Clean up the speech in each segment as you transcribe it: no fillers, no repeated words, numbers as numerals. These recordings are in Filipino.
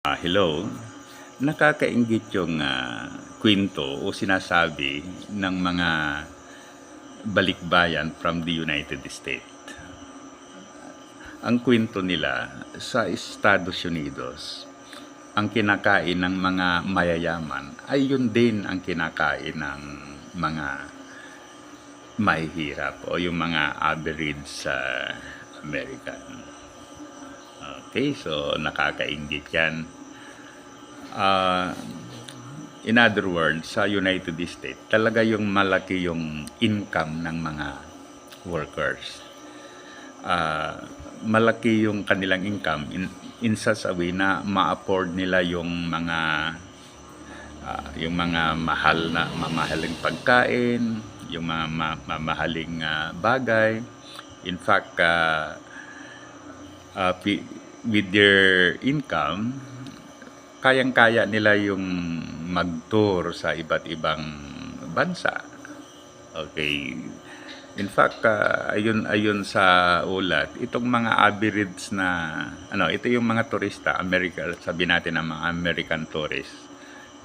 Hello. Nakakainggit yung kwento o sinasabi ng mga balikbayan from the United States. Ang kwento nila sa Estados Unidos, ang kinakain ng mga mayayaman ay yun din ang kinakain ng mga mahihirap o yung mga average sa American. Okay, so nakakainggit yan. In other words, sa United States, talaga yung malaki yung income ng mga workers. Malaki yung kanilang income in such a way na ma-afford nila yung mga mamahaling pagkain, yung mga mamahaling bagay. In fact, with their income, kayang-kaya nila yung mag-tour sa iba't ibang bansa. Okay. In fact, ayon sa ulat, itong mga average na, ito yung mga turista, sabi natin ang mga American tourists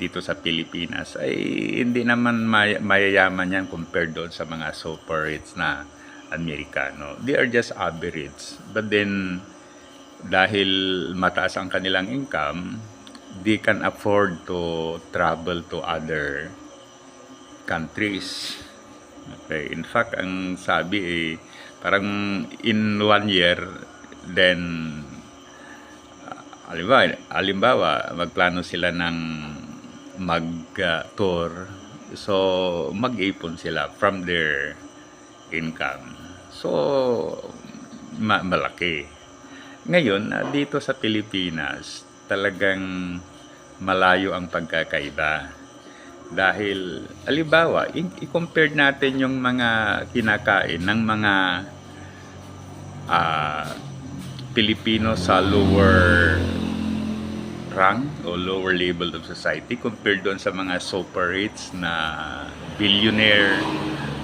dito sa Pilipinas, ay hindi naman mayayaman yan compared doon sa mga super rich na Amerikano. They are just average. But then, dahil mataas ang kanilang income, they can afford to travel to other countries. Okay. In fact, ang sabi parang in 1 year, then halimbawa, magplano sila ng mag-tour. So, mag-ipon sila from their income. So, malaki. Ngayon, dito sa Pilipinas, talagang malayo ang pagkakaiba. Dahil, halimbawa, i-compare natin yung mga kinakain ng mga Pilipino sa lower rank o lower level of society compared doon sa mga super rich na billionaire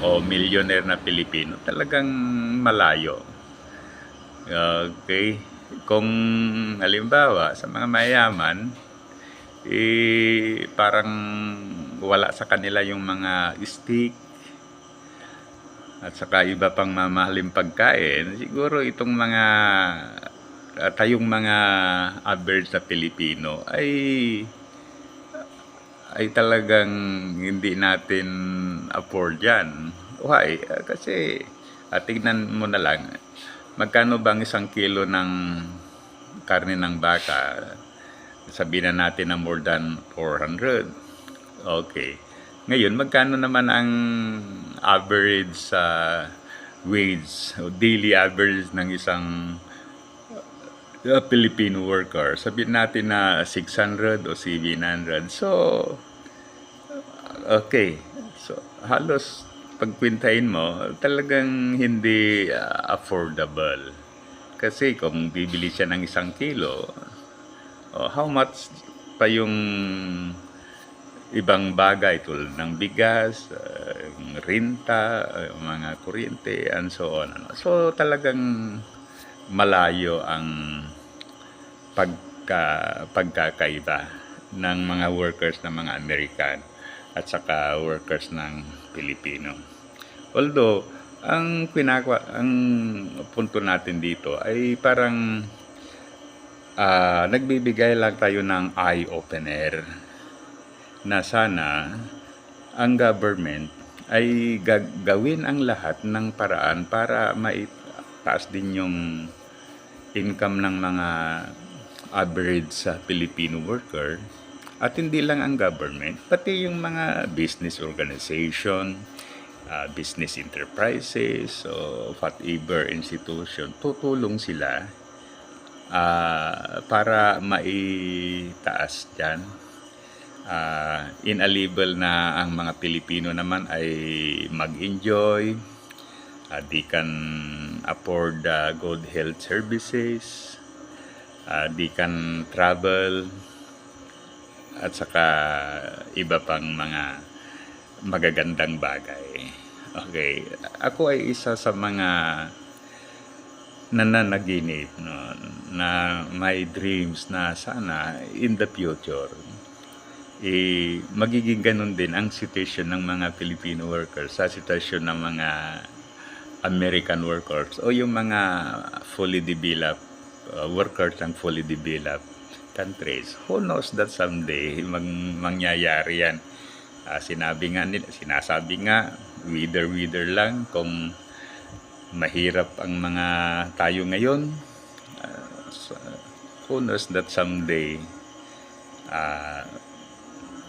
o millionaire na Pilipino. Talagang malayo. Okay. Kung halimbawa sa mga mayaman, parang wala sa kanila yung mga steak at saka iba pang mamahaling pagkain, siguro itong mga tayong mga average na Pilipino ay talagang hindi natin afford yan. Why? Kasi tingnan mo na lang, magkano bang 1 kilo ng karne ng baka? Sabihin na natin na more than 400. Okay. Ngayon, magkano naman ang average wage o daily average ng isang Filipino worker? Sabihin natin na 600 o 700. So, okay. So, halos pagkwintahin mo, talagang hindi affordable. Kasi kung bibili siya ng 1 kilo, how much pa yung ibang bagay tulad ng bigas, renta, mga kuryente, and so on. So talagang malayo ang pagkakaiba ng mga workers ng mga American at saka workers ng Pilipino. Although, ang punto natin dito ay parang nagbibigay lang tayo ng eye-opener na sana ang government ay gawin ang lahat ng paraan para maitaas din yung income ng mga average sa Filipino worker. At hindi lang ang government, pati yung mga business organization, business enterprises, o whatever institution, tutulong sila para maitaas dyan. Inalible na ang mga Pilipino naman ay mag-enjoy, they can afford good health services, they can travel, at saka iba pang mga magagandang bagay. Okay, ako ay isa sa mga nananaginip, no, na may dreams na sana in the future, magiging ganun din ang sitwasyon ng mga Filipino workers sa sitwasyon ng mga American workers o yung mga fully developed workers ng fully developed countries. Who knows that someday mangyayari yan. Sinasabi nga, wither lang kung mahirap ang mga tayo ngayon. Who knows that someday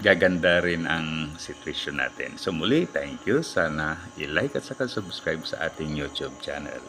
gaganda rin ang sitwasyon natin. So muli, thank you. Sana i-like at saka subscribe sa ating YouTube channel.